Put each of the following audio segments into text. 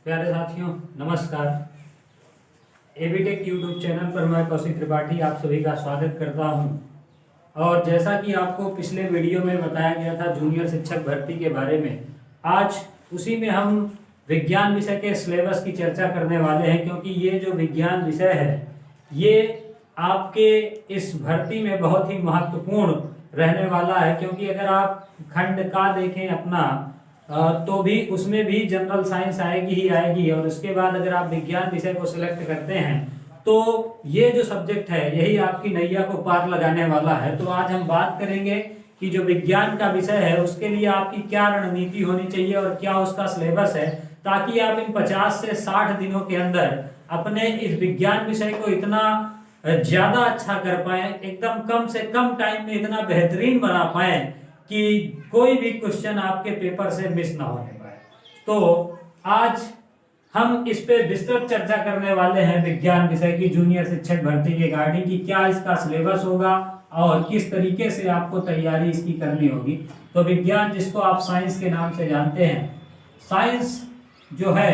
प्यारे साथियों नमस्कार। एबीटेक यूट्यूब चैनल पर मैं कौशिक त्रिपाठी आप सभी का स्वागत करता हूं। और जैसा कि आपको पिछले वीडियो में बताया गया था जूनियर शिक्षक भर्ती के बारे में, आज उसी में हम विज्ञान विषय के सिलेबस की चर्चा करने वाले हैं, क्योंकि ये जो विज्ञान विषय है ये आपके इस भर्ती में बहुत ही महत्वपूर्ण रहने वाला है। क्योंकि अगर आप खंड का देखें अपना तो भी उसमें भी जनरल साइंस आएगी ही आएगी, और उसके बाद अगर आप विज्ञान विषय को सिलेक्ट करते हैं तो ये जो सब्जेक्ट है यही आपकी नैया को पार लगाने वाला है। तो आज हम बात करेंगे कि जो विज्ञान का विषय है उसके लिए आपकी क्या रणनीति होनी चाहिए और क्या उसका सिलेबस है, ताकि आप इन 50 से 60 दिनों के अंदर अपने इस विज्ञान विषय को इतना ज्यादा अच्छा कर पाए, एकदम कम से कम टाइम में इतना बेहतरीन बना पाए कि कोई भी क्वेश्चन आपके पेपर से मिस ना होने पाए। तो आज हम इस पे विस्तृत चर्चा करने वाले हैं विज्ञान विषय की जूनियर शिक्षक भर्ती के रिगार्डिंग की क्या इसका सिलेबस होगा और किस तरीके से आपको तैयारी इसकी करनी होगी। तो विज्ञान, जिसको आप साइंस के नाम से जानते हैं, साइंस जो है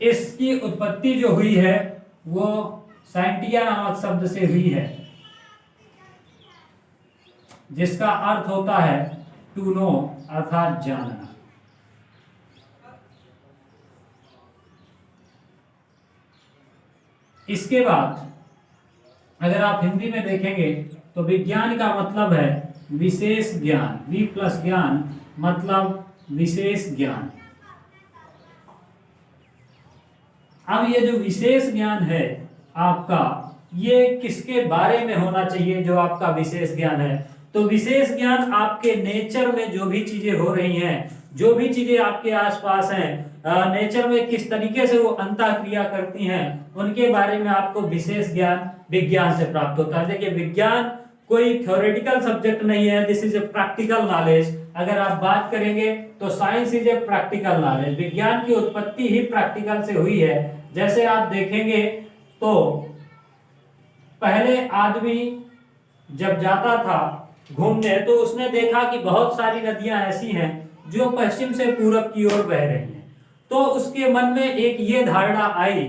इसकी उत्पत्ति जो हुई है वो साइंटिया नामक शब्द से हुई है, जिसका अर्थ होता है टू नो अर्थात जानना। इसके बाद अगर आप हिंदी में देखेंगे तो विज्ञान का मतलब है विशेष ज्ञान, वि प्लस ज्ञान मतलब विशेष ज्ञान। अब ये जो विशेष ज्ञान है आपका, ये किसके बारे में होना चाहिए जो आपका विशेष ज्ञान है? तो विशेष ज्ञान आपके नेचर में जो भी चीजें हो रही हैं, जो भी चीजें आपके आसपास हैं, नेचर में किस तरीके से वो अंतःक्रिया करती हैं, उनके बारे में आपको विशेष ज्ञान विज्ञान से प्राप्त होता है। देखिए, विज्ञान कोई थ्योरेटिकल सब्जेक्ट नहीं है, this is a practical knowledge. अगर आप बात करेंगे तो science is a practical knowledge. विज्ञान की उत्पत्ति ही प्रैक्टिकल से हुई है। जैसे आप देखेंगे तो पहले आदमी जब जाता था घूमने तो उसने देखा कि बहुत सारी नदियां ऐसी हैं जो पश्चिम से पूरब की ओर बह रही हैं। तो उसके मन में एक ये धारणा आई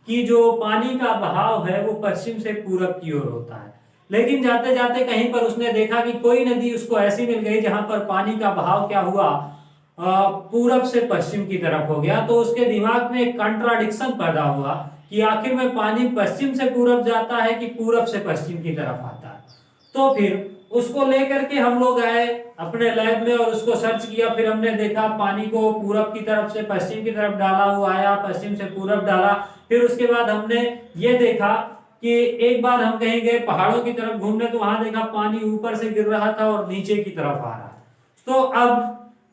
कि जो पानी का बहाव है वो पश्चिम से पूरब की ओर होता है। लेकिन जाते जाते कहीं पर उसने देखा कि कोई नदी उसको ऐसी मिल गई जहां पर पानी का बहाव क्या हुआ, पूरब से पश्चिम की तरफ हो गया। तो उसके दिमाग में एक कंट्राडिक्शन पैदा हुआ कि आखिर में पानी पश्चिम से पूरब जाता है कि पूरब से पश्चिम की तरफ आता है। तो फिर उसको लेकर के हम लोग आए अपने लैब में और उसको सर्च किया। फिर हमने देखा पानी को पूरब की तरफ से पश्चिम की तरफ डाला, वो आया पश्चिम से पूरब डाला। फिर उसके बाद हमने ये देखा कि एक बार हम कहीं गए पहाड़ों की तरफ घूमने, तो वहां देखा पानी ऊपर से गिर रहा था और नीचे की तरफ आ रहा है। तो अब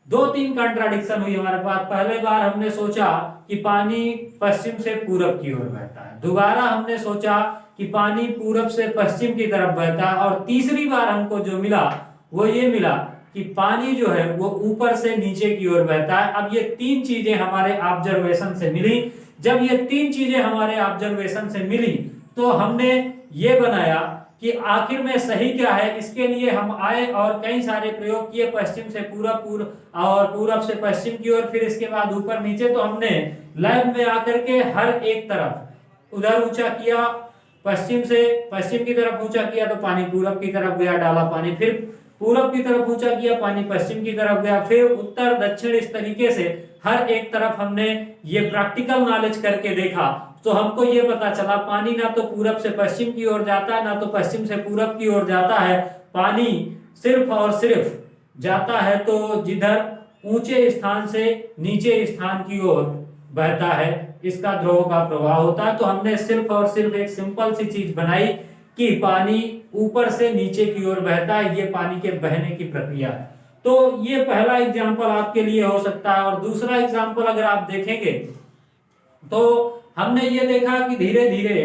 2-3 कंट्राडिक्शन हुई हमारे पास। पहले बार हमने सोचा कि पानी पश्चिम से पूरब की ओर बहता है, दोबारा हमने सोचा कि पानी पूरब से पश्चिम की तरफ बहता है, और तीसरी बार हमको जो मिला वो ये मिला कि पानी जो है वो ऊपर से नीचे की ओर बहता है। अब ये 3 चीजें हमारे ऑब्जर्वेशन से मिली। जब ये 3 चीजें हमारे ऑब्जर्वेशन से मिली तो हमने ये बनाया कि आखिर में सही क्या है। इसके लिए हम आए और कई सारे प्रयोग किए, पश्चिम से पूरब और पूरब से पश्चिम की ओर, फिर इसके बाद ऊपर नीचे। तो हमने लैब में आकर के हर एक तरफ उधर ऊंचा किया, पश्चिम से पश्चिम की तरफ ऊंचा किया तो पानी पूरब की तरफ गया, डाला पानी, फिर पूरब की तरफ ऊंचा किया, पानी पश्चिम की तरफ गया, फिर उत्तर दक्षिण, इस तरीके से हर एक तरफ हमने ये प्रैक्टिकल नॉलेज करके देखा। तो हमको ये पता चला पानी ना तो पूरब से पश्चिम की ओर जाता है, ना तो पश्चिम से पूरब की ओर जाता है। पानी सिर्फ और सिर्फ जाता है तो जिधर ऊंचे स्थान से नीचे स्थान की ओर बहता है, इसका ध्रुव का प्रवाह होता है। तो हमने सिर्फ और सिर्फ एक सिंपल सी चीज बनाई कि पानी ऊपर से नीचे की ओर बहता है, ये पानी के बहने की प्रक्रिया है। तो ये पहला एग्जांपल आपके लिए हो सकता है। और दूसरा एग्जांपल अगर आप देखेंगे तो हमने ये देखा कि धीरे धीरे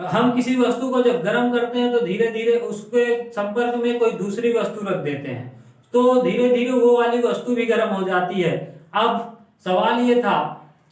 हम किसी वस्तु को जब गर्म करते हैं तो धीरे धीरे उसके संपर्क में कोई दूसरी वस्तु रख देते हैं, तो धीरे धीरे वो वाली वस्तु भी गर्म हो जाती है। अब सवाल ये था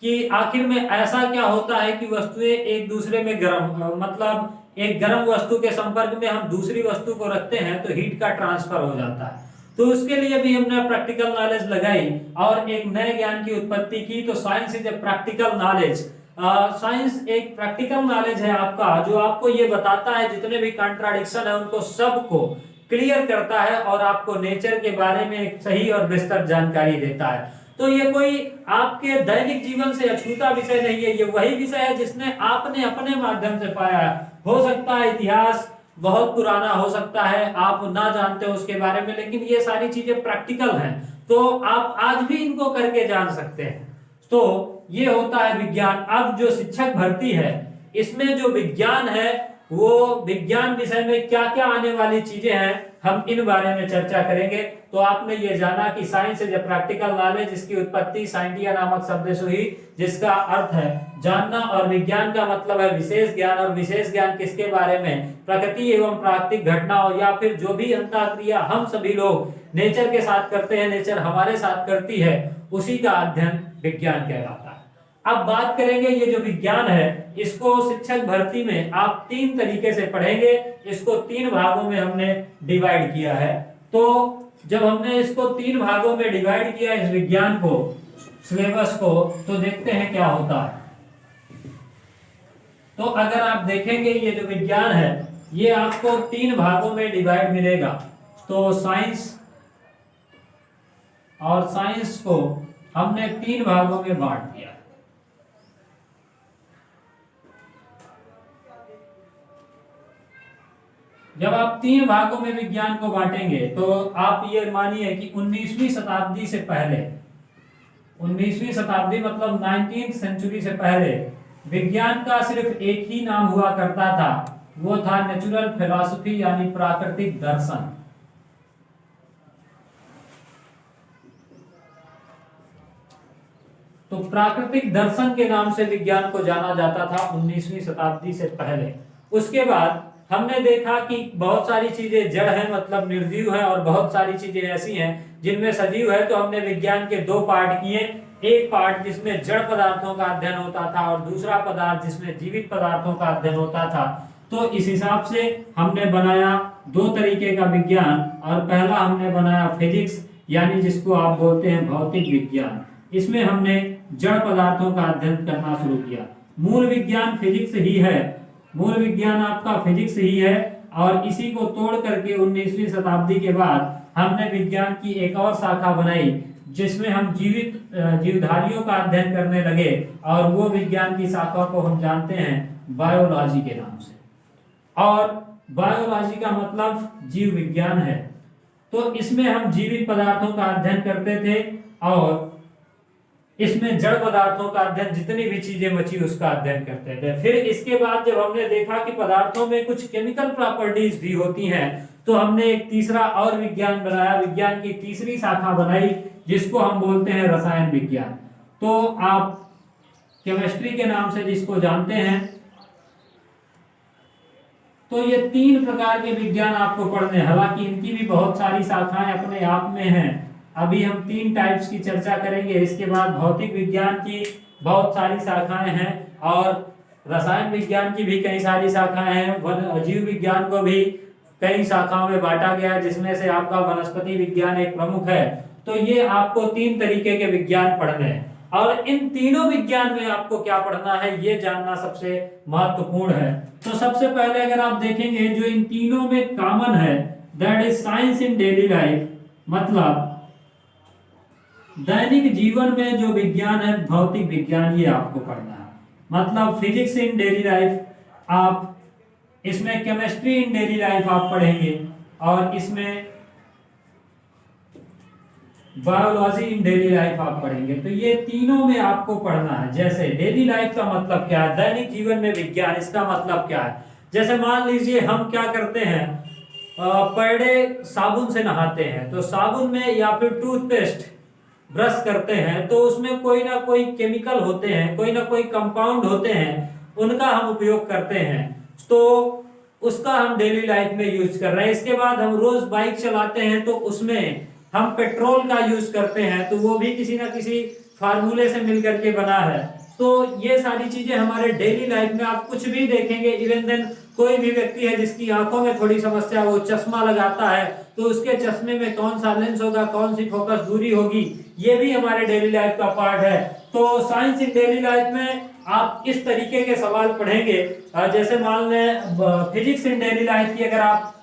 कि आखिर में ऐसा क्या होता है कि वस्तुएं एक दूसरे में गर्म, मतलब एक गर्म वस्तु के संपर्क में हम दूसरी वस्तु को रखते हैं तो हीट का ट्रांसफर हो जाता है। तो उसके लिए भी हमने प्रैक्टिकल नॉलेज लगाई और एक नए ज्ञान की उत्पत्ति की। तो science is a practical knowledge. Science एक प्रैक्टिकल नॉलेज है आपका, जो आपको ये बताता है जितने भी कॉन्ट्राडिक्शन है उनको सबको क्लियर करता है और आपको नेचर के बारे में एक सही और विस्तृत जानकारी देता है। तो ये कोई आपके दैनिक जीवन से अछूता विषय नहीं है, ये वही विषय है जिसने आपने अपने माध्यम से पाया है। हो सकता है इतिहास बहुत पुराना हो सकता है, आप ना जानते हो उसके बारे में, लेकिन ये सारी चीजें प्रैक्टिकल हैं, तो आप आज भी इनको करके जान सकते हैं। तो ये होता है विज्ञान। अब जो शिक्षक भर्ती है, इसमें जो विज्ञान है, वो विज्ञान विषय में क्या क्या आने वाली चीजें हैं, हम इन बारे में चर्चा करेंगे। तो आपने ये जाना कि science is a practical knowledge, इसकी उत्पत्ति साइंटिया नामक शब्द से हुई, जिसका अर्थ है जानना, और विज्ञान का मतलब है विशेष ज्ञान। और विशेष ज्ञान किसके बारे में? प्रकृति एवं प्राकृतिक घटनाओं या फिर जो भी अंतःक्रिया हम सभी लोग नेचर के साथ करते हैं, नेचर हमारे साथ करती है, उसी का अध्ययन विज्ञान कहलाता है। अब बात करेंगे ये जो विज्ञान है, इसको शिक्षक भर्ती में आप 3 तरीके से पढ़ेंगे। इसको 3 भागों में हमने डिवाइड किया है। तो जब हमने इसको 3 भागों में डिवाइड किया इस विज्ञान को, सिलेबस को, तो देखते हैं क्या होता है। तो अगर आप देखेंगे ये जो विज्ञान है, ये आपको 3 भागों में डिवाइड मिलेगा। तो साइंस, और साइंस को हमने 3 भागों में बांट दिया। जब आप 3 भागों में विज्ञान को बांटेंगे, तो आप ये मानिए कि 19वीं शताब्दी से पहले, 19वीं शताब्दी मतलब 19th सेंचुरी से पहले, विज्ञान का सिर्फ एक ही नाम हुआ करता था, वो था नेचुरल फिलॉसफी, यानी प्राकृतिक दर्शन। तो प्राकृतिक दर्शन के नाम से विज्ञान को जाना जाता था 19वीं शताब्दी से पहले। उसके बाद हमने देखा कि बहुत सारी चीजें जड़ हैं, मतलब निर्जीव है, और बहुत सारी चीजें ऐसी हैं जिनमें सजीव है। तो हमने विज्ञान के 2 पार्ट किए, एक पार्ट जिसमें जड़ पदार्थों का अध्ययन होता था और दूसरा पार्ट जिसमें जीवित पदार्थों का अध्ययन होता था। तो इस हिसाब से हमने बनाया 2 तरीके का विज्ञान, और पहला हमने बनाया फिजिक्स, यानी जिसको आप बोलते हैं भौतिक विज्ञान। इसमें हमने जड़ पदार्थों का अध्ययन करना शुरू किया। मूल विज्ञान फिजिक्स ही है, मूल विज्ञान आपका फिजिक्स ही है, और इसी को तोड़ करके 19वीं शताब्दी के बाद हमने विज्ञान की एक और शाखा बनाई, जिसमें हम जीवधारियों का अध्ययन करने लगे, और वो विज्ञान की शाखा को हम जानते हैं बायोलॉजी के नाम से। और बायोलॉजी का मतलब जीव विज्ञान है। तो इसमें हम जीवित पदार्थों का अध्ययन करते थे, और इसमें जड़ पदार्थों का अध्ययन, जितनी भी चीजें बची उसका अध्ययन करते थे। फिर इसके बाद जब हमने देखा कि पदार्थों में कुछ केमिकल प्रॉपर्टीज भी होती हैं, तो हमने एक तीसरा और विज्ञान बनाया, विज्ञान की तीसरी शाखा बनाई, जिसको हम बोलते हैं रसायन विज्ञान। तो आप केमिस्ट्री के नाम से जिसको जानते हैं। तो ये 3 प्रकार के विज्ञान आपको पढ़ने, हालांकि इनकी भी बहुत सारी शाखाएं अपने आप में हैं। अभी हम 3 टाइप्स की चर्चा करेंगे। इसके बाद भौतिक विज्ञान की बहुत सारी शाखाएं हैं, और रसायन विज्ञान की भी कई सारी शाखाएं हैं। जीव विज्ञान को भी कई शाखाओं में बांटा गया है, जिसमें से आपका वनस्पति विज्ञान एक प्रमुख है। तो ये आपको 3 तरीके के विज्ञान पढ़ने हैं, और इन तीनों विज्ञान में आपको क्या पढ़ना है ये जानना सबसे महत्वपूर्ण है। तो सबसे पहले अगर आप देखेंगे, जो इन तीनों में कॉमन है, that is science in daily life, मतलब दैनिक जीवन में जो विज्ञान है भौतिक विज्ञान, ये आपको पढ़ना है। मतलब फिजिक्स इन डेली लाइफ, आप इसमें केमिस्ट्री इन डेली लाइफ आप पढ़ेंगे, और इसमें बायोलॉजी इन डेली लाइफ आप पढ़ेंगे। तो ये तीनों में आपको पढ़ना है। जैसे डेली लाइफ का मतलब क्या है, दैनिक जीवन में विज्ञान, इसका मतलब क्या है। जैसे मान लीजिए हम क्या करते हैं, पर डे साबुन से नहाते हैं, तो साबुन में या फिर टूथपेस्ट ब्रश करते हैं, तो उसमें कोई ना कोई केमिकल होते हैं, कोई ना कोई कंपाउंड होते हैं, उनका हम उपयोग करते हैं। तो उसका हम डेली लाइफ में यूज कर रहे हैं। इसके बाद हम रोज बाइक चलाते हैं, तो उसमें हम पेट्रोल का यूज करते हैं, तो वो भी किसी ना किसी फार्मूले से मिलकर के बना है। तो ये सारी चीजें हमारे डेली लाइफ में आप कुछ भी देखेंगे, इवन देन कोई भी व्यक्ति है जिसकी आंखों में थोड़ी समस्या, वो चश्मा लगाता है, तो उसके चश्मे में कौन सा लेंस होगा, कौन सी फोकस दूरी होगी, ये भी हमारे डेली लाइफ का पार्ट है। तो साइंस इन डेली लाइफ में आप इस तरीके के सवाल पढ़ेंगे। जैसे मान लें फिजिक्स इन डेली लाइफ की अगर आप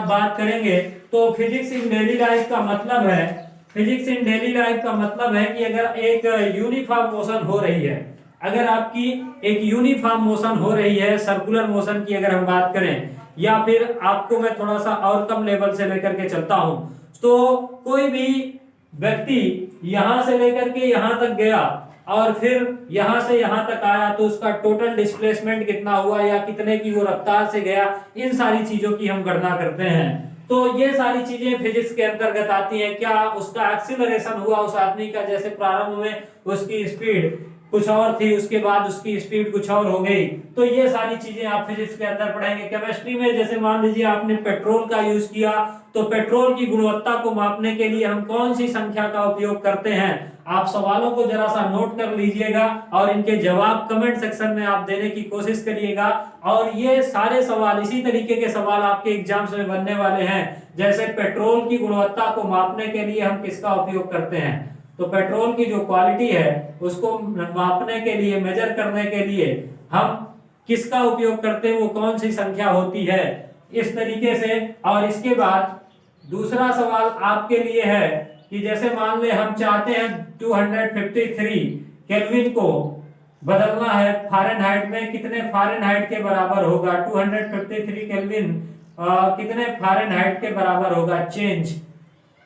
बात करेंगे, तो फिजिक्स इन डेली लाइफ का मतलब है, फिजिक्स इन डेली लाइफ का मतलब है कि अगर एक यूनिफॉर्म मोशन हो रही है, अगर आपकी एक यूनिफॉर्म मोशन हो रही है, सर्कुलर मोशन की अगर हम बात करें, या फिर आपको मैं थोड़ा सा और कम लेवल से लेकर के चलता हूं, तो कोई भी व्यक्ति यहां से लेकर के यहां तक गया और फिर यहां से यहां तक आया, तो उसका टोटल डिस्प्लेसमेंट कितना हुआ या कितने की वो रफ्तार से गया, इन सारी चीजों की हम गणना करते हैं। तो ये सारी चीजें फिजिक्स के अंतर्गत आती हैं। क्या उसका एक्सीलरेशन हुआ उस आदमी का, जैसे प्रारंभ में उसकी स्पीड कुछ और थी, उसके बाद उसकी स्पीड कुछ और हो गई, तो ये सारी चीजें आप फिजिक्स के अंदर पढ़ेंगे। केमिस्ट्री में जैसे मान लीजिए आपने पेट्रोल का यूज किया, तो पेट्रोल की गुणवत्ता को मापने के लिए हम कौन सी संख्या का उपयोग करते हैं। आप सवालों को जरा सा नोट कर लीजिएगा और इनके जवाब कमेंट सेक्शन में आप देने की कोशिश करिएगा। और ये सारे सवाल, इसी तरीके के सवाल आपके एग्जाम्स में बनने वाले हैं। जैसे पेट्रोल की गुणवत्ता को मापने के लिए हम किसका उपयोग करते हैं, तो पेट्रोल की जो क्वालिटी है उसको मापने के लिए, मेजर करने के लिए हम किसका उपयोग करते हैं, वो कौन सी संख्या होती है, इस तरीके से। और इसके बाद दूसरा सवाल आपके लिए है कि जैसे मान ले हम चाहते हैं 253 केल्विन को बदलना है फ़ारेनहाइट में, कितने फ़ारेनहाइट के बराबर होगा 253 केल्विन, कितने फ़ारेनहाइट के बराबर होगा, चेंज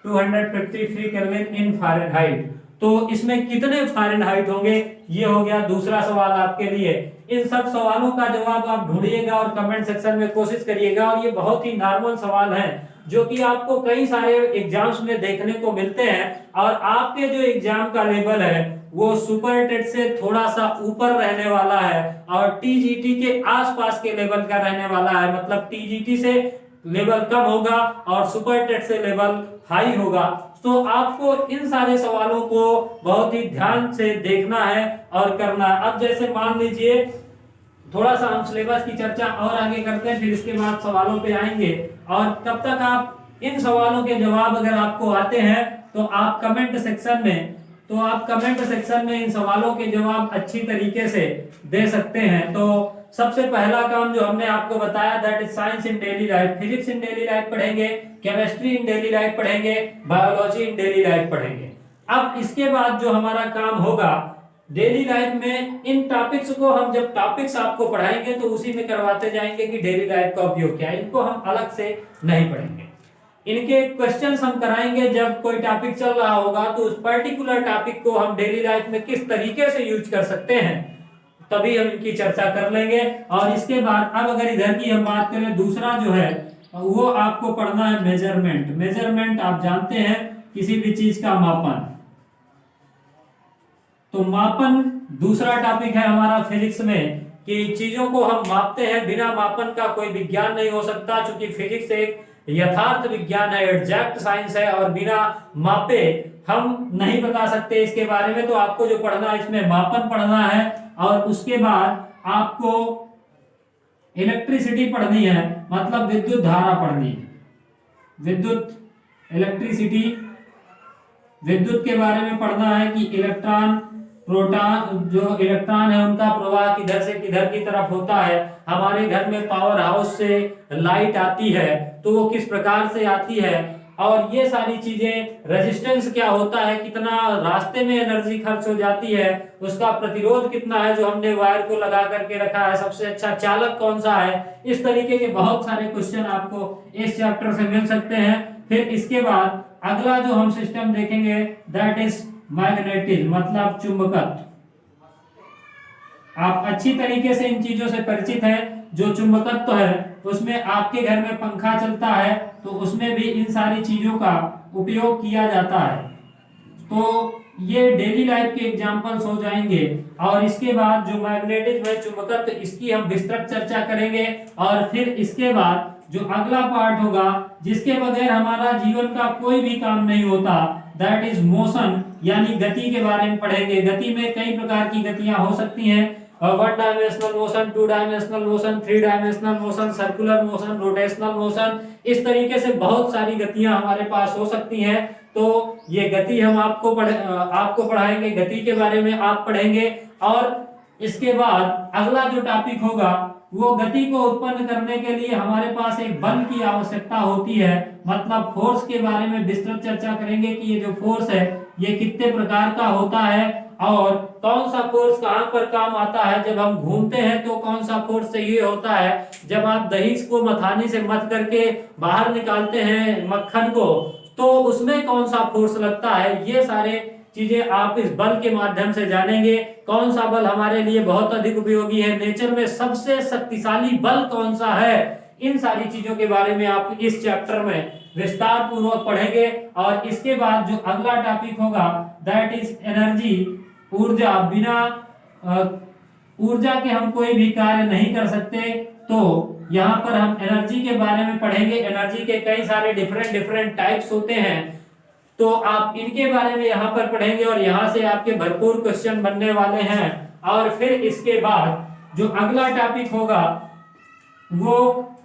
253 केल्विन इन फ़ारेनहाइट, तो इसमें कितने फ़ारेनहाइट होंगे, ये हो गया दूसरा सवाल आपके लिए। इन सब सवालों का जवाब आप ढूंढिएगा और कमेंट सेक्शन में कोशिश करिएगा। और ये बहुत ही नॉर्मल सवाल हैं जो कि आपको कई सारे एग्जाम्स में देखने को मिलते हैं। और आपके जो एग्जाम का लेवल है वो सुपर टेट से थोड़ा सा ऊपर रहने वाला है और टीजीटी के आसपास के लेवल का रहने वाला है। मतलब टीजीटी से लेवल कम होगा और सुपर टेट से लेवल हाई होगा। तो आपको इन सारे सवालों को बहुत ही ध्यान से देखना है और करना है। अब जैसे मान लीजिए थोड़ा सा हम सिलेबस की चर्चा और आगे करते हैं, फिर इसके बाद सवालों पे आएंगे। और तब तक आप इन सवालों के जवाब अगर आपको आते हैं तो आप कमेंट सेक्शन में इन सवालों के जवाब अच्छी तरीके से दे सकते हैं। तो सबसे पहला काम जो हमने आपको बताया that is science in daily life, physics in daily life पढ़ेंगे, केमिस्ट्री इन डेली लाइफ पढ़ेंगे, बायोलॉजी इन डेली लाइफ पढ़ेंगे। अब इसके बाद जो हमारा काम होगा डेली लाइफ में, इन टॉपिक्स को हम जब टॉपिक्स आपको पढ़ाएंगे तो उसी में करवाते जाएंगे कि डेली लाइफ का उपयोग क्या है। इनको हम अलग से नहीं पढ़ेंगे, इनके क्वेश्चंस हम कराएंगे। जब कोई टॉपिक चल रहा होगा तो उस पर्टिकुलर टॉपिक को हम डेली लाइफ में किस तरीके से यूज कर सकते हैं, तभी हम इनकी चर्चा कर लेंगे। और इसके बाद अब अगर इधर की हम बात करें, दूसरा जो है वो आपको पढ़ना है मेजरमेंट। मेजरमेंट आप जानते हैं किसी भी चीज का मापन, तो मापन दूसरा टॉपिक है हमारा फिजिक्स में कि चीजों को हम मापते हैं। बिना मापन का कोई विज्ञान नहीं हो सकता, क्योंकि फिजिक्स एक यथार्थ विज्ञान है, एग्जैक्ट साइंस है और बिना मापे हम नहीं बता सकते इसके बारे में। तो आपको जो पढ़ना है इसमें मापन पढ़ना है और उसके बाद आपको इलेक्ट्रिसिटी पढ़नी है, मतलब विद्युत धारा पढ़नी है। विद्युत के बारे में पढ़ना है कि इलेक्ट्रॉन प्रोटॉन, जो इलेक्ट्रॉन है उनका प्रवाह किधर से किधर की तरफ होता है। हमारे घर में पावर हाउस से लाइट आती है तो वो किस प्रकार से आती है, और ये सारी चीजें, रेजिस्टेंस क्या होता है, कितना रास्ते में एनर्जी खर्च हो जाती है, उसका प्रतिरोध कितना है जो हमने वायर को लगा करके रखा है, सबसे अच्छा चालक कौन सा है। इस तरीके के बहुत सारे क्वेश्चन आपको इस चैप्टर से मिल सकते हैं। फिर इसके बाद अगला जो हम सिस्टम देखेंगे दैट इज मैग्नेटिज्म, मतलब चुंबकत्व। आप अच्छी तरीके से इन चीजों से परिचित हैं। जो चुंबकत्व है उसमें आपके घर में पंखा चलता है तो उसमें भी इन सारी चीजों का उपयोग किया जाता है। तो ये डेली लाइफ के एग्जांपल्स हो जाएंगे। और इसके बाद जो मैग्नेटिज्म है, चुंबकत्व, इसकी हम विस्तृत चर्चा करेंगे। और फिर इसके बाद जो अगला पार्ट होगा जिसके बगैर हमारा जीवन का कोई भी काम नहीं होता, दैट इज मोशन, यानी गति के बारे में पढ़ेंगे। गति में कई प्रकार की गतियां हो सकती हैं one dimensional motion, two dimensional motion, three dimensional motion, circular motion, rotational motion, इस तरीके से बहुत सारी गतियां हमारे पास हो सकती हैं। तो ये गति हम आपको पढ़ाएंगे, गति के बारे में आप पढ़ेंगे। और इसके बाद अगला जो टॉपिक होगा वो गति को उत्पन्न करने के लिए हमारे पास एक बल की आवश्यकता होती है, मतलब फोर्स के बारे में विस्तृत चर्चा करेंगे कि ये जो फोर्स है ये कितने प्रकार का होता है और कौन सा फोर्स कहां पर काम आता है। जब हम घूमते हैं तो कौन सा फोर्स चाहिए होता है, जब आप दही को मथानी से मथ करके बाहर निकालते हैं मक्खन को तो उसमें कौन सा फोर्स लगता है। ये सारे चीजें आप इस बल के माध्यम से जानेंगे। कौन सा बल हमारे लिए बहुत अधिक उपयोगी है, नेचर में सबसे शक्तिशाली बल कौन सा है, इन सारी चीजों के बारे में आप इस चैप्टर में विस्तार पूर्वक पढ़ेंगे। और इसके बाद जो अगला टॉपिक होगा दैट इज एनर्जी, ऊर्जा। बिना ऊर्जा के हम कोई भी कार्य नहीं कर सकते। तो यहाँ पर हम एनर्जी के बारे में पढ़ेंगे। एनर्जी के कई सारे डिफरेंट टाइप्स होते हैं, तो आप इनके बारे में यहाँ पर पढ़ेंगे और यहाँ से आपके भरपूर क्वेश्चन बनने वाले हैं। और फिर इसके बाद जो अगला टॉपिक होगा वो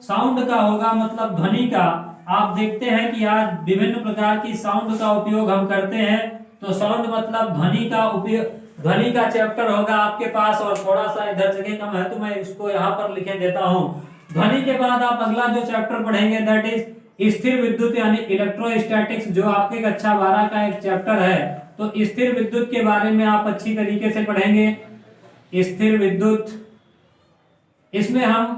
साउंड का होगा, मतलब ध्वनि का। आप देखते हैं कि आज विभिन्न प्रकार की साउंड का उपयोग हम करते हैं। तो साउंड मतलब ध्वनि का उपयोग, ध्वनि का चैप्टर होगा आपके पास। और थोड़ा सा इधर जगह कम है तो मैं इसको यहाँ पर लिखे देता हूँ। ध्वनि के बाद आप अगला जो चैप्टर पढ़ेंगे दैट इज स्थिर विद्युत यानी इलेक्ट्रोस्टैटिक्स, जो आपके कक्षा 12 का एक चैप्टर है। तो स्थिर विद्युत के बारे में आप अच्छी तरीके से पढ़ेंगे। स्थिर विद्युत, इसमें हम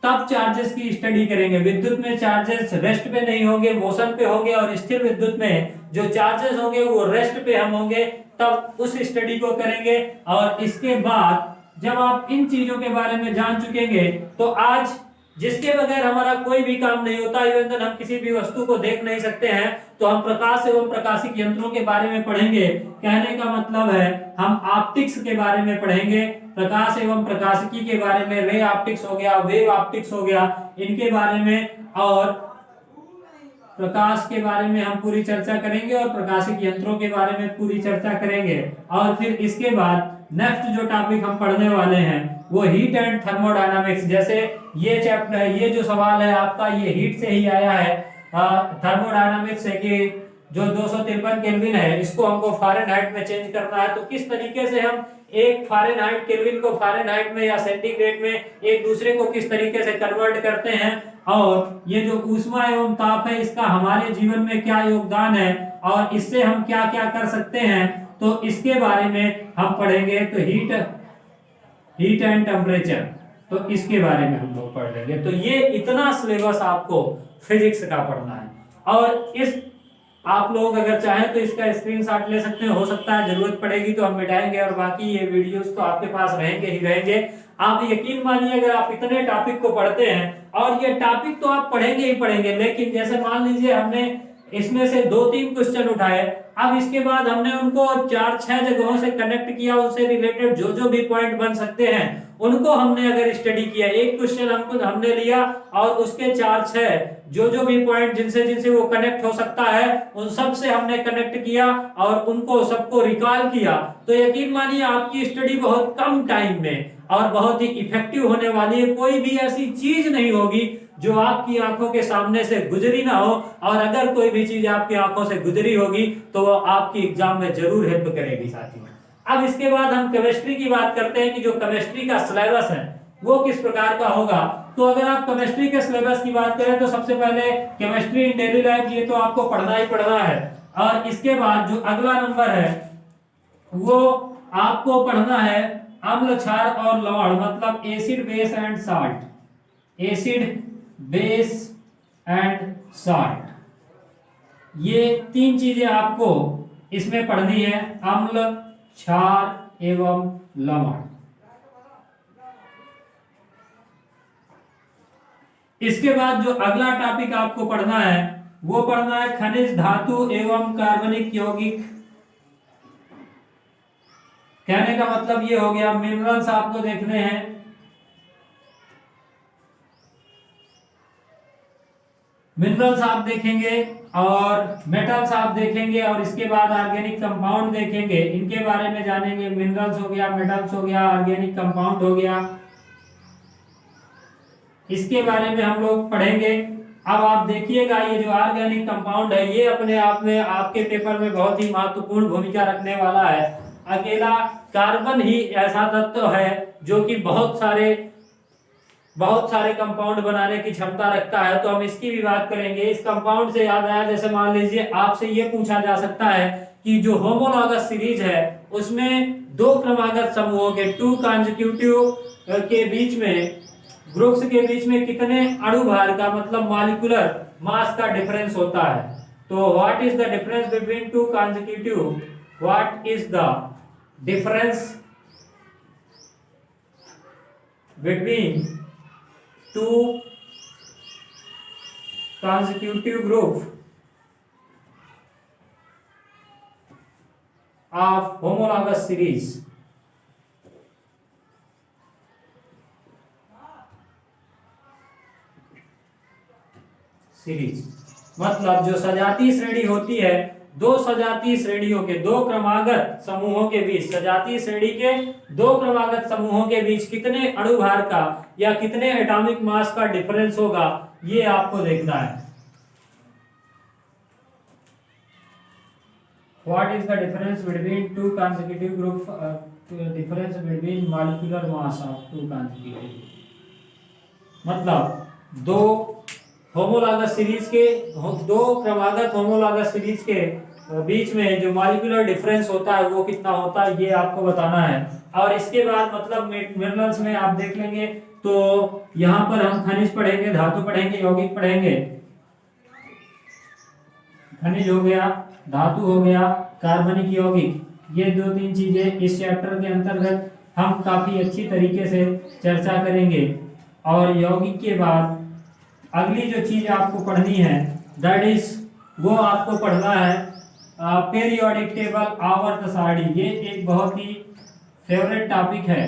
तब चार्जेस की स्टडी करेंगे। विद्युत में चार्जेस रेस्ट पे नहीं होंगे, मोशन पे होंगे। और स्थिर विद्युत में जो चार्जेस होंगे वो रेस्ट पे हम होंगे, तब उस स्टडी को करेंगे। और इसके बाद जब आप इन चीजों के बारे में जान चुकेंगे तो आज जिसके बगैर हमारा कोई भी काम नहीं होता, इवन हम किसी भी वस्तु को देख नहीं सकते हैं, तो हम प्रकाश एवं प्रकाशिक यंत्रों के बारे में पढ़ेंगे। कहने का मतलब है हम ऑप्टिक्स के बारे में पढ़ेंगे। प्रकाश एवं प्रकाशिकी के बारे में, रे ऑप्टिक्स हो गया, वेव ऑप्टिक्स हो गया, इनके बारे में और प्रकाश के बारे में हम पूरी चर्चा करेंगे और प्रकाशिक यंत्रों के बारे में पूरी चर्चा करेंगे। और फिर इसके बाद नेक्स्ट जो टॉपिक हम पढ़ने वाले हैं वो हीट एंड थर्मोडायनामिक्स। जैसे ये चैप्टर है, ये जो सवाल है आपका ये हीट से ही आया है, थर्मोडायनामिक्स से, कि जो 253 केल्विन है इसको हमको फारेनहाइट में चेंज करना है। तो किस तरीके से हम एक फारेनहाइट केल्विन को फारेनहाइट में या सेंटीग्रेड में एक दूसरे को किस तरीके से कन्वर्ट करते हैं, और ये जो ऊष्मा एवं ताप है इसका हमारे जीवन में क्या योगदान है और इससे हम क्या क्या कर सकते हैं, तो इसके बारे में हम पढ़ेंगे। तो हीट एंड टेम्परेचर, तो इसके बारे में हम लोग पढ़ लेंगे। तो ये इतना सिलेबस आपको फिजिक्स का पढ़ना है। और इस आप लोग अगर चाहें तो इसका स्क्रीनशॉट ले सकते हैं, हो सकता है जरूरत पड़ेगी तो हम मिटाएंगे, और बाकी ये वीडियोस तो आपके पास रहेंगे ही रहेंगे। आप यकीन मानिए अगर आप इतने टॉपिक को पढ़ते हैं, और ये टॉपिक तो आप पढ़ेंगे ही पढ़ेंगे, लेकिन जैसे मान लीजिए हमने इसमें से 2-3 क्वेश्चन उठाए, अब इसके बाद हमने उनको 4-6 जगहों से कनेक्ट किया, उससे रिलेटेड जो जो भी पॉइंट बन सकते हैं उनको हमने अगर स्टडी किया। एक क्वेश्चन हमने लिया और उसके 4-6 जो जो भी पॉइंट जिनसे जिनसे वो कनेक्ट हो सकता है उन सब से हमने कनेक्ट किया और उनको सबको रिकॉल किया, तो यकीन मानिए आपकी स्टडी बहुत कम टाइम में और बहुत ही इफेक्टिव होने वाली है। कोई भी ऐसी चीज नहीं होगी जो आपकी आंखों के सामने से गुजरी ना हो, और अगर कोई भी चीज आपकी आंखों से गुजरी होगी तो वो आपकी एग्जाम में जरूर हेल्प करेगी साथियों। अब इसके बाद हम केमिस्ट्री की बात करते हैं कि जो केमिस्ट्री का सिलेबस है वो किस प्रकार का होगा। तो अगर आप केमिस्ट्री के सिलेबस की बात करें तो सबसे पहले केमिस्ट्री इन डेली लाइफ, ये तो आपको पढ़ना ही पढ़ना है। और इसके बाद जो अगला नंबर है वो आपको पढ़ना है अम्ल, क्षार और लवण, मतलब acid, base and salt. Acid, base and salt, ये 3 चीजें आपको इसमें पढ़नी है, अम्ल, क्षार एवं लवण। इसके बाद जो अगला टॉपिक आपको पढ़ना है वो पढ़ना है खनिज, धातु एवं कार्बनिक यौगिक। कहने का मतलब ये हो गया मिनरल्स आपको देखने हैं। मिनरल्स आप देखेंगे और मेटल्स आप देखेंगे और इसके बाद ऑर्गेनिक कंपाउंड देखेंगे, इनके बारे में जानेंगे। मिनरल्स हो गया, मेटल्स हो गया, ऑर्गेनिक कंपाउंड हो गया, इसके बारे में हम लोग पढ़ेंगे। अब आप देखिएगा ये जो ऑर्गेनिक कंपाउंड है ये अपने आप में आपके पेपर में बहुत ही महत्वपूर्ण भूमिका रखने वाला है। अकेला कार्बन ही ऐसा तत्व है जो कि बहुत सारे कंपाउंड बनाने की क्षमता रखता है, तो हम इसकी भी बात करेंगे। इस कंपाउंड से याद आया, जैसे मान लीजिए आपसे ये पूछा जा सकता है कि जो होमोलॉगस सीरीज है उसमें दो क्रमागत समूहों के टू कॉन्जिक्यूटिव के बीच में, ग्रुप्स के बीच में कितने अणु भार का मतलब मॉलिक्यूलर मास का डिफरेंस होता है। तो what is the difference between two consecutive, what is the difference between two consecutive group of homologous series। मतलब जो सजातीय श्रेणी होती है, दो सजातीय श्रेणियों के, दो क्रमागत समूहों के बीच, सजातीय श्रेणी के दो क्रमागत समूहों के बीच कितने अणुभार का या कितने एटॉमिक मास का डिफरेंस होगा, ये आपको देखना है। What is the difference between two consecutive group, difference between molecular mass of two consecutive, मतलब दो होमोलॉगस सीरीज के, दो क्रमागत होमोलॉगस सीरीज के बीच में जो मॉलिक्यूलर डिफरेंस होता है वो कितना होता है, ये आपको बताना है। और इसके बाद मतलब मिनरल्स में आप देख लेंगे तो यहाँ पर हम खनिज पढ़ेंगे, धातु पढ़ेंगे, यौगिक पढ़ेंगे। खनिज हो गया, धातु हो गया, कार्बनिक यौगिक, ये दो तीन चीजें इस चैप्टर के अंतर्गत हम काफी अच्छी तरीके से चर्चा करेंगे। और यौगिक के बाद अगली जो चीज आपको पढ़नी है दैट इज, वो आपको पढ़ना है पीरियोडिक टेबल, आवर्त सारणी। ये एक बहुत ही फेवरेट टॉपिक है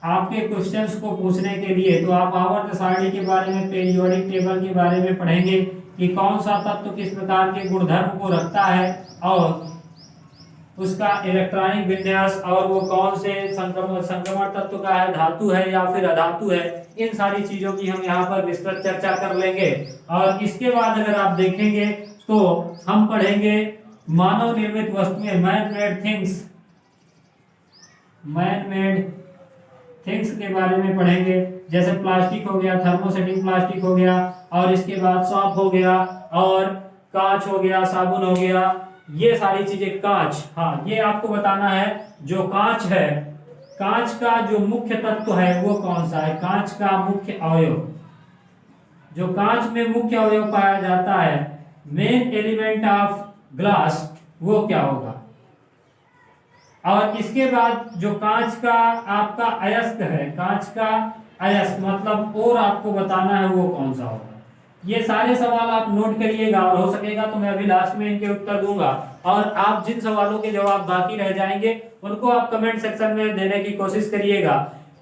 आपके क्वेश्चंस को पूछने के लिए। तो आप आवर्त सारणी के बारे में, पीरियोडिक टेबल के बारे में पढ़ेंगे कि कौन सा तत्व किस प्रकार के गुणधर्म को रखता है और उसका इलेक्ट्रॉनिक विन्यास, और वो कौन से संक्रमण तत्व का है, धातु है या फिर अधातु है, इन सारी चीजों की हम यहाँ पर विस्तृत चर्चा कर लेंगे। और इसके बाद अगर आप देखेंगे तो हम पढ़ेंगे मानव निर्मित वस्तुएं, man made things, man made things के बारे में पढ़ेंगे। जैसे प्लास्टिक हो गया, थर्मोसेटिंग प्लास्टिक हो गया, और इसके बाद सॉप हो गया, और कांच हो गया, साबुन हो गया, ये सारी चीजें। कांच, हाँ ये आपको बताना है, जो कांच है, कांच का जो मुख्य तत्व है वो कौन सा है, कांच का मुख्य अवयव, जो कांच में मुख्य अवयव पाया जाता है, मेन एलिमेंट ऑफ ग्लास, वो क्या होगा। और इसके बाद जो कांच का आपका अयस्क है, कांच का अयस्क मतलब और आपको बताना है वो कौन सा होगा। ये सारे सवाल आप नोट करिएगा, और हो सकेगा तो मैं अभी लास्ट में इनके उत्तर दूंगा। और आप जिन सवालों के जवाब बाकी रह जाएंगे उनको आप कमेंट सेक्शन में देने की कोशिश करिएगा।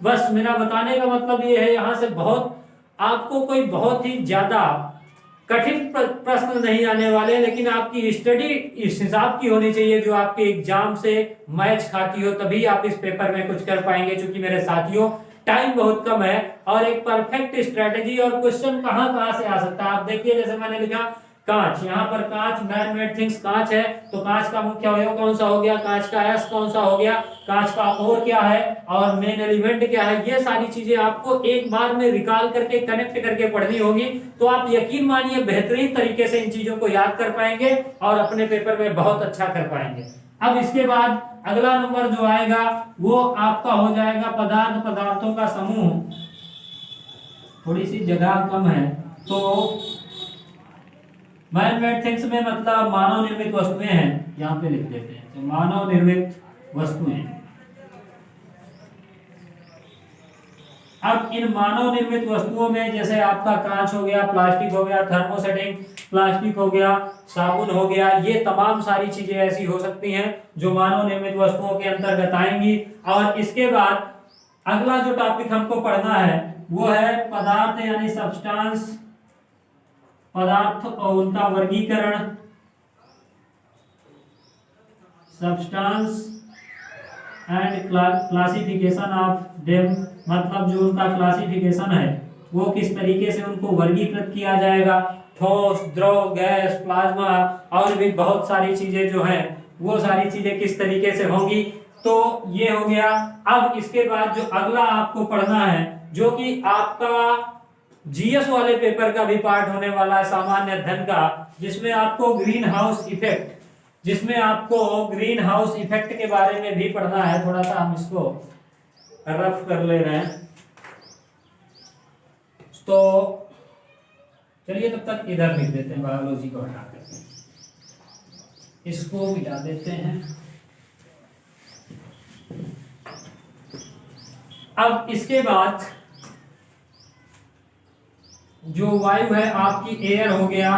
बस मेरा बताने का मतलब ये है, यहाँ से बहुत आपको कोई बहुत ही ज्यादा कठिन प्रश्न नहीं आने वाले, लेकिन आपकी स्टडी इस हिसाब की होनी चाहिए जो आपके एग्जाम से मैच खाती हो, तभी आप इस पेपर में कुछ कर पाएंगे। क्योंकि मेरे साथियों टाइम बहुत कम है, और एक परफेक्ट स्ट्रेटेजी और क्वेश्चन कहां कहां से आ सकता है आप देखिए। जैसे मैंने लिखा कांच, यहाँ पर कांच, मैन मेड थिंग्स, कांच है, तो कांच का मुख्य अवयव कौन सा हो गया, कांच का अयस्क कौन सा हो गया, कांच का और क्या है, और मेन एलिमेंट क्या है। ये सारी चीजें आपको एक बार में रिकॉल करके, कनेक्ट करके पढ़नी होगी, तो आप यकीन मानिए बेहतरीन तरीके से इन चीजों को याद कर पाएंगे और अपने पेपर में बहुत अच्छा कर पाएंगे। अब इसके बाद अगला नंबर जो आएगा वो आपका हो जाएगा पदार्थ, पदार्थों का समूह। थोड़ी सी जगह कम है, तो मैन मेड थिंग्स में मतलब मानव निर्मित वस्तुएं हैं, यहाँ पे लिख देते हैं, तो मानव निर्मित वस्तुएं। अब इन मानव निर्मित वस्तुओं में जैसे आपका कांच हो गया, प्लास्टिक हो गया, थर्मोसेटिंग प्लास्टिक हो गया, साबुन हो गया, ये तमाम सारी चीजें ऐसी हो सकती हैं जो मानव निर्मित वस्तुओं के अंतर्गत आएंगी। और इसके बाद अगला जो टॉपिक हमको पढ़ना है वो है पदार्थ यानी सब्सटेंस पदार्थ और उनका वर्गीकरण, substance and classification of them, मतलब जो उनका क्लासिफिकेशन है वो किस तरीके से उनको वर्गीकृत किया जाएगा, ठोस, द्रव, गैस, प्लाज्मा और भी बहुत सारी चीजें जो हैं वो सारी चीजें किस तरीके से होंगी। तो ये हो गया। अब इसके बाद जो अगला आपको पढ़ना है, जो कि आपका जीएस वाले पेपर का भी पार्ट होने वाला है, सामान्य अध्ययन का, जिसमें आपको ग्रीन हाउस इफेक्ट के बारे में भी पढ़ना है। थोड़ा सा हम इसको रफ कर ले रहे हैं, तो चलिए तब तक इधर लिख देते हैं, बायोलॉजी को हटा करके इसको मिटा देते हैं। अब इसके बाद जो वायु है आपकी, एयर हो गया,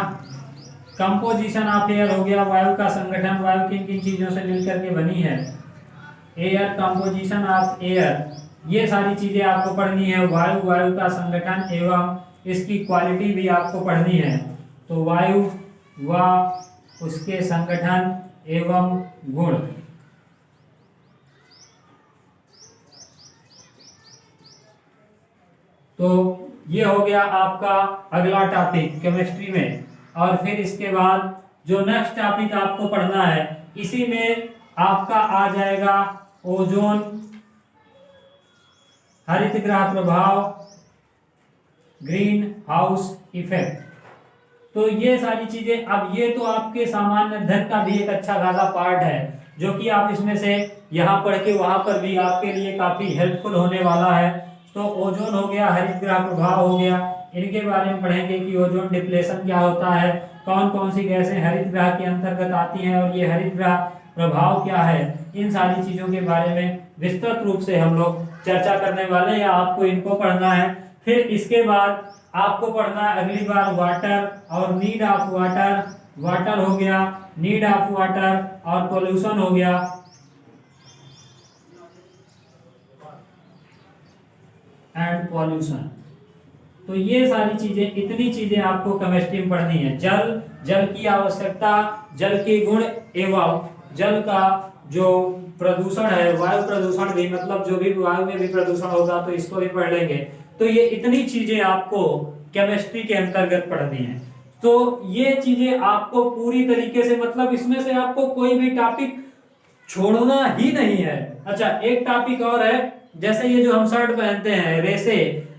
कंपोजिशन ऑफ एयर हो गया, वायु का संगठन, वायु किन किन चीजों से मिलकर के बनी है, एयर, कंपोजिशन ऑफ एयर, ये सारी चीजें आपको पढ़नी है। वायु का संगठन एवं इसकी क्वालिटी भी आपको पढ़नी है। तो वायु व उसके संगठन एवं गुण। तो ये हो गया आपका अगला टॉपिक केमिस्ट्री में। और फिर इसके बाद जो नेक्स्ट टॉपिक आपको पढ़ना है, इसी में आपका आ जाएगा ओजोन, हरित गृह प्रभाव, ग्रीन हाउस इफेक्ट। तो ये सारी चीजें, अब ये तो आपके सामान्य अध्ययन का भी एक अच्छा खासा पार्ट है, जो कि आप इसमें से यहाँ पढ़ के वहां पर भी आपके लिए काफी हेल्पफुल होने वाला है। तो ओजोन हो गया, हरित गृह प्रभाव हो गया, इनके बारे में पढ़ेंगे कि ओजोन डिप्लेशन क्या होता है, कौन कौन सी गैसें हरित गृह के अंतर्गत आती हैं और ये हरित गृह प्रभाव क्या है। इन सारी चीजों के बारे में विस्तृत रूप से हम लोग चर्चा करने वाले हैं, या आपको इनको पढ़ना है। फिर इसके बाद आपको पढ़ना है अगली बार वाटर और नीड ऑफ वाटर। वाटर हो गया, नीड ऑफ वाटर, और पोल्यूशन हो गया, एंड पॉल्यूशन। तो ये सारी चीजें, इतनी चीजें आपको केमिस्ट्री में पढ़नी है। जल की आवश्यकता, जल के गुण एवं जल का जो प्रदूषण है, वायु प्रदूषण भी, मतलब जो भी वायु में भी प्रदूषण होगा तो इसको भी पढ़ लेंगे। तो ये इतनी चीजें आपको केमिस्ट्री के अंतर्गत पढ़नी है। तो ये चीजें आपको पूरी तरीके से, मतलब इसमें से आपको कोई भी टॉपिक छोड़ना ही नहीं है। अच्छा, एक टॉपिक और है, जैसे ये जो हम शर्ट पहनते हैं,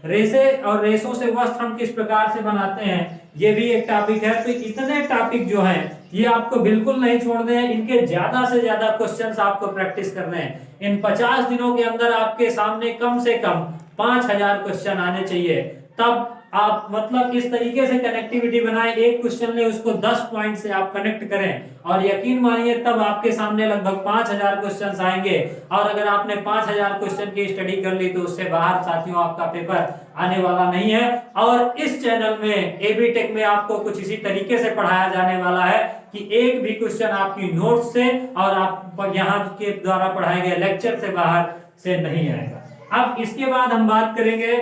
रेसे और रेसों से वस्त्र हम किस प्रकार से बनाते हैं, ये भी एक टॉपिक है। तो इतने टॉपिक जो हैं ये आपको बिल्कुल नहीं छोड़ने हैं, इनके ज्यादा से ज्यादा क्वेश्चंस आपको प्रैक्टिस करने हैं। इन 50 दिनों के अंदर आपके सामने कम से कम 5000 क्वेश्चन आने चाहिए। तब आप मतलब इस तरीके से कनेक्टिविटी बनाएं, एक क्वेश्चन ले उसको 10 पॉइंट से आप कनेक्ट करें, और यकीन मानिए तब आपके सामने लगभग 5000 क्वेश्चंस आएंगे। और अगर आपने 5000 क्वेश्चन की स्टडी कर ली तो उससे बाहर साथियों आपका पेपर आने वाला नहीं है। और इस चैनल में एबी टेक में आपको कुछ इसी तरीके से पढ़ाया जाने वाला है कि एक भी क्वेश्चन आपकी नोट से और आप यहाँ के द्वारा पढ़ाए गए लेक्चर से बाहर से नहीं आएगा। अब इसके बाद हम बात करेंगे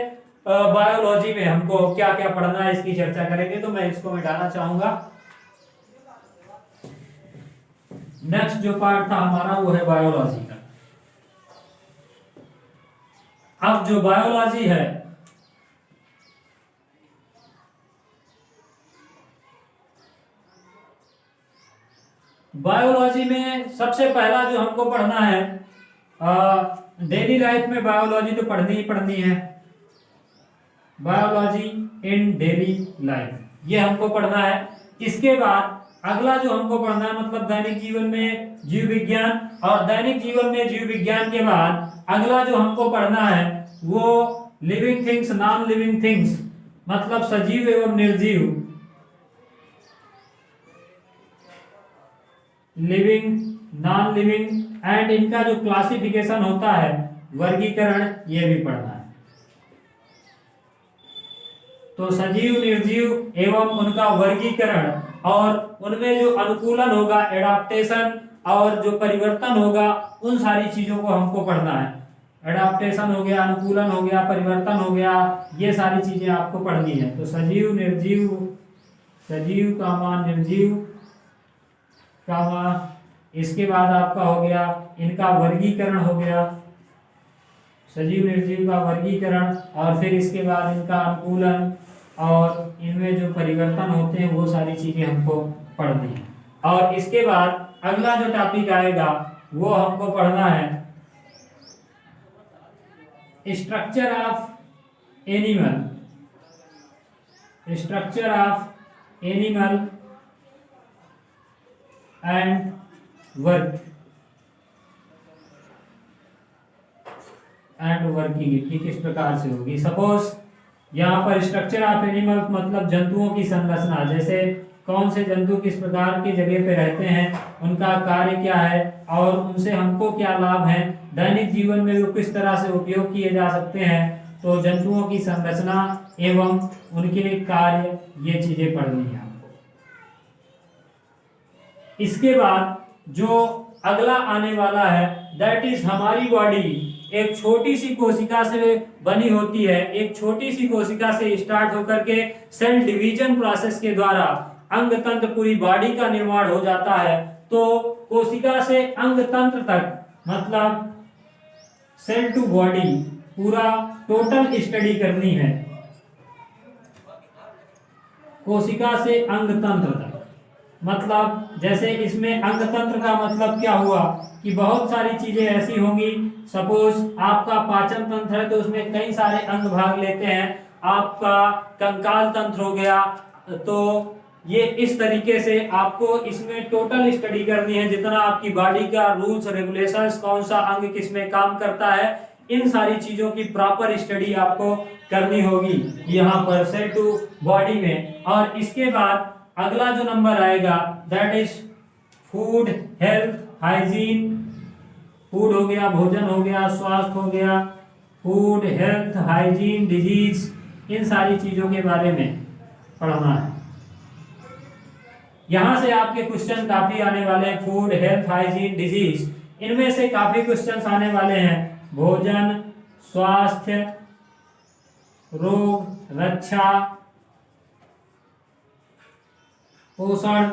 बायोलॉजी में हमको क्या क्या पढ़ना है, इसकी चर्चा करेंगे। तो मैं इसको मिटाना चाहूंगा। नेक्स्ट जो पार्ट था हमारा वो है बायोलॉजी का। अब जो बायोलॉजी है, बायोलॉजी में सबसे पहला जो हमको पढ़ना है, डेली लाइफ में बायोलॉजी तो पढ़नी ही पढ़नी है। बायोलॉजी इन डेली लाइफ, ये हमको पढ़ना है। इसके बाद अगला जो हमको पढ़ना है, मतलब दैनिक जीवन में जीव विज्ञान, और दैनिक जीवन में जीव विज्ञान के बाद अगला जो हमको पढ़ना है वो living things, non living things, मतलब सजीव एवं निर्जीव, लिविंग, नॉन लिविंग, एंड इनका जो क्लासिफिकेशन होता है, वर्गीकरण, ये भी पढ़ना है। तो सजीव, निर्जीव एवं उनका वर्गीकरण, और उनमें जो अनुकूलन होगा, एडाप्टेशन, और जो परिवर्तन होगा, उन सारी चीजों को हमको पढ़ना है। एडाप्टेशन हो गया, अनुकूलन हो गया, परिवर्तन हो गया, ये सारी चीजें आपको पढ़नी है। तो सजीव, निर्जीव, सजीव कामा निर्जीव कामा, इसके बाद आपका हो गया इनका वर्गीकरण हो गया, सजीव निर्जीव का वर्गीकरण, और फिर इसके बाद इनका अनुकूलन और इनमें जो परिवर्तन होते हैं वो सारी चीजें हमको पढ़नी है। और इसके बाद अगला जो टॉपिक आएगा वो हमको पढ़ना है structure of animal, structure of animal and work and working की किस प्रकार से होगी। सपोज यहाँ पर स्ट्रक्चर ऑफ एनिमल मतलब जंतुओं की संरचना, जैसे कौन से जंतु किस प्रकार की जगह पे रहते हैं, उनका कार्य क्या है और उनसे हमको क्या लाभ है, दैनिक जीवन में वो किस तरह से उपयोग किए जा सकते हैं। तो जंतुओं की संरचना एवं उनके कार्य, ये चीजें पढ़नी है आपको। इसके बाद जो अगला आने वाला है दैट इज हमारी बॉडी एक छोटी सी कोशिका से बनी होती है। एक छोटी सी कोशिका से स्टार्ट होकर के सेल डिवीजन प्रोसेस के द्वारा अंग तंत्र पूरी बॉडी का निर्माण हो जाता है। तो कोशिका से अंग तंत्र तक मतलब सेल टू बॉडी पूरा टोटल स्टडी करनी है। कोशिका से अंग तंत्र तक मतलब जैसे इसमें अंग तंत्र का मतलब क्या हुआ कि बहुत सारी चीजें ऐसी होंगी। सपोज आपका पाचन तंत्र है तो उसमें कई सारे अंग भाग लेते हैं। आपका कंकाल तंत्र हो गया, तो ये इस तरीके से आपको इसमें टोटल स्टडी करनी है। जितना आपकी बॉडी का रूल्स रेगुलेशंस, कौन सा अंग किस में काम करता है, इन सारी चीजों की प्रॉपर स्टडी आपको करनी होगी यहाँ पर सेल टू बॉडी में। और इसके बाद अगला जो नंबर आएगा that is food health hygiene. Food हो गया, भोजन हो गया, स्वास्थ्य हो गया, फूड हेल्थ हाइजीन डिजीज, इन सारी चीजों के बारे में पढ़ना है। यहां से आपके क्वेश्चन काफी आने वाले हैं। फूड हेल्थ हाइजीन डिजीज, इनमें से काफी क्वेश्चन आने वाले हैं। भोजन, स्वास्थ्य, रोग, रक्षा, पोषण,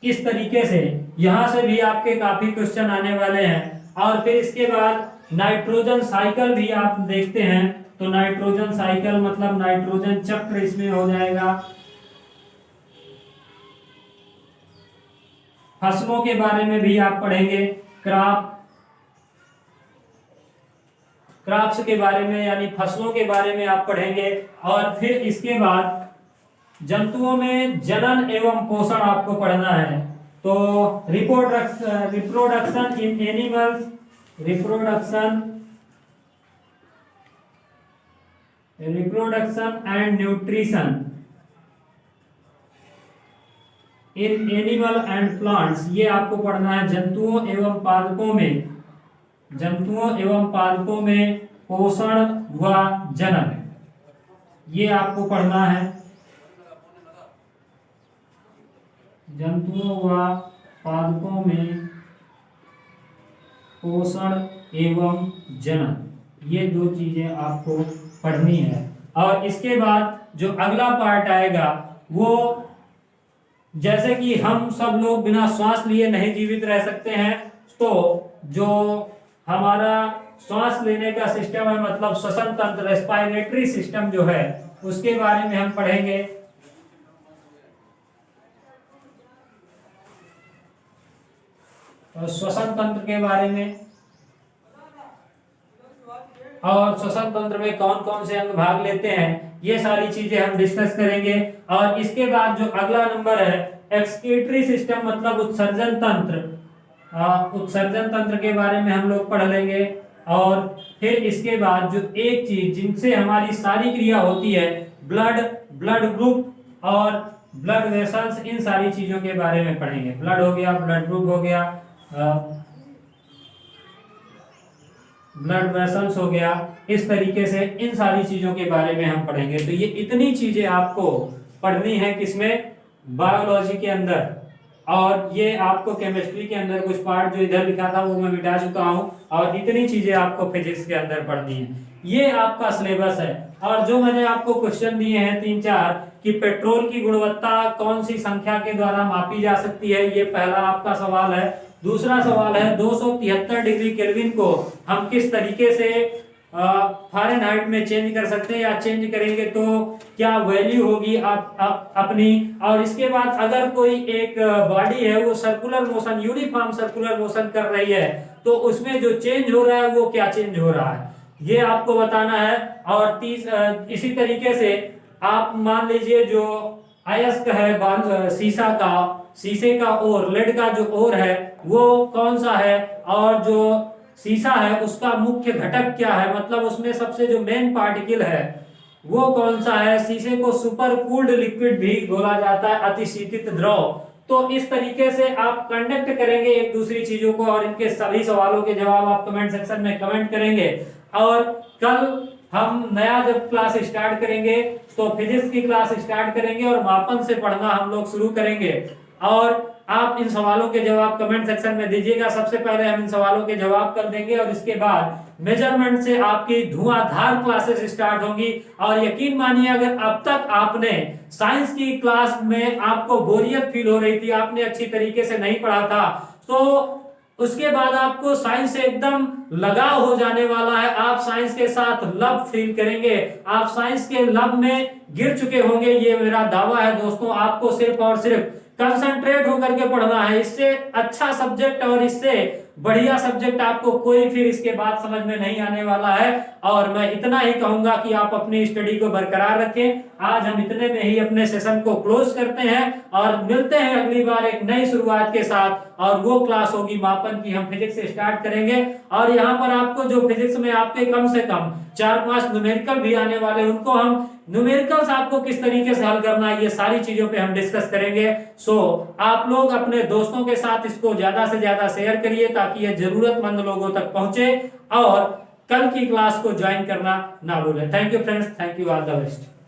इस तरीके से यहां से भी आपके काफी क्वेश्चन आने वाले हैं। और फिर इसके बाद नाइट्रोजन साइकिल भी आप देखते हैं, तो नाइट्रोजन साइकिल मतलब नाइट्रोजन चक्र इसमें हो जाएगा। फसलों के बारे में भी आप पढ़ेंगे, क्रॉप्स के बारे में यानी फसलों के बारे में आप पढ़ेंगे। और फिर इसके बाद जंतुओं में जनन एवं पोषण आपको पढ़ना है। तो reproduction in animals, reproduction and nutrition in animal and plants, ये आपको पढ़ना है। जंतुओं एवं पादपों में पोषण व जनन, ये आपको पढ़ना है। जंतुओं व पादपों में पोषण एवं जनन, ये दो चीजें आपको पढ़नी है। और इसके बाद जो अगला पार्ट आएगा वो, जैसे कि हम सब लोग बिना श्वास लिए नहीं जीवित रह सकते हैं, तो जो हमारा श्वास लेने का सिस्टम है मतलब श्वसन तंत्र, रेस्पिरेटरी सिस्टम जो है, उसके बारे में हम पढ़ेंगे। और श्वसन तंत्र के बारे में, और श्वसन तंत्र में कौन कौन से अंग भाग लेते हैं, ये सारी चीजें हम डिस्कस करेंगे। और इसके बाद जो अगला नंबर है एक्सक्रीटरी सिस्टम मतलब उत्सर्जन तंत्र, उत्सर्जन तंत्र के बारे में हम लोग पढ़ लेंगे। और फिर इसके बाद जो एक चीज जिनसे हमारी सारी क्रिया होती है, ब्लड ग्रुप और ब्लड वेसल्स, इन सारी चीजों के बारे में पढ़ेंगे। ब्लड हो गया, ब्लड ग्रुप हो गया, ब्लड वेसल्स हो गया, इस तरीके से इन सारी चीजों के बारे में हम पढ़ेंगे। तो ये इतनी चीजें आपको पढ़नी है किसमें, बायोलॉजी के अंदर। और ये आपको केमिस्ट्री के अंदर कुछ पार्ट जो इधर लिखा था वो मैं मिटा चुका हूं, और इतनी चीजें आपको फिजिक्स के अंदर पढ़नी है। ये आपका सिलेबस है। और जो मैंने आपको क्वेश्चन दिए हैं 3-4, कि पेट्रोल की गुणवत्ता कौन सी संख्या के द्वारा मापी जा सकती है, ये पहला आपका सवाल है। दूसरा सवाल है 273 डिग्री केल्विन को हम किस तरीके से फ़ारेनहाइट में चेंज कर सकते हैं, या चेंज करेंगे तो क्या वैल्यू होगी अपनी। और इसके बाद अगर कोई एक बॉडी है वो circular motion, uniform circular motion कर रही है, तो उसमें जो चेंज हो रहा है वो क्या चेंज हो रहा है, ये आपको बताना है। और इसी तरीके से आप मान लीजिए जो अयस्क है शीशे का ओर, लेड का जो ओर है वो कौन सा है, और जो शीशा है उसका मुख्य घटक क्या है, मतलब उसमें सबसे जो मेन पार्टिकल है वो कौन सा है। शीशे को सुपर कूल्ड लिक्विड भी बोला जाता है, अतिशीतित द्रव। तो इस तरीके से आप कंडक्ट करेंगे एक दूसरी चीजों को, और इनके सभी सवालों के जवाब आप कमेंट सेक्शन में कमेंट करेंगे। और कल हम नया जब क्लास स्टार्ट करेंगे तो फिजिक्स की क्लास स्टार्ट करेंगे और मापन से पढ़ना हम लोग शुरू करेंगे। और आप इन सवालों के जवाब कमेंट सेक्शन में दीजिएगा। सबसे पहले हम इन सवालों के जवाब कर देंगे और इसके बाद मेजरमेंट से आपकी धुआंधार क्लासेस स्टार्ट होंगी। और यकीन मानिए अगर अब तक आपने साइंस की क्लास में आपको बोरियत फील हो रही थी, आपने अच्छी तरीके से नहीं पढ़ा था, तो उसके बाद आपको साइंस से एकदम लगाव हो जाने वाला है। आप साइंस के साथ लव फील करेंगे, आप साइंस के लव में गिर चुके होंगे, ये मेरा दावा है दोस्तों। आपको सिर्फ और सिर्फ कंसंट्रेट होकर के पढ़ना है। इससे अच्छा सब्जेक्ट और इससे बढ़िया सब्जेक्ट आपको कोई फिर इसके बाद समझ में नहीं आने वाला है। और मैं इतना ही कहूंगा कि आप अपनी स्टडी को बरकरार रखें। आज हम इतने में ही अपने सेशन को क्लोज करते हैं और मिलते हैं अगली बार एक नई शुरुआत के साथ। और वो क्लास होगी मापन की, हम फिजिक्स से स्टार्ट करेंगे। और यहाँ पर आपको जो फिजिक्स में आपके कम से कम 4-5 न्यूमेरिकल भी आने वाले, उनको हम न्यूमेरिकल्स आपको किस तरीके से हल करना है, ये सारी चीजों पे हम डिस्कस करेंगे। सो आप लोग अपने दोस्तों के साथ इसको ज्यादा से ज्यादा शेयर करिए ताकि ये जरूरतमंद लोगों तक पहुंचे, और कल की क्लास को ज्वाइन करना ना भूलें। Thank you friends, thank you, all the best.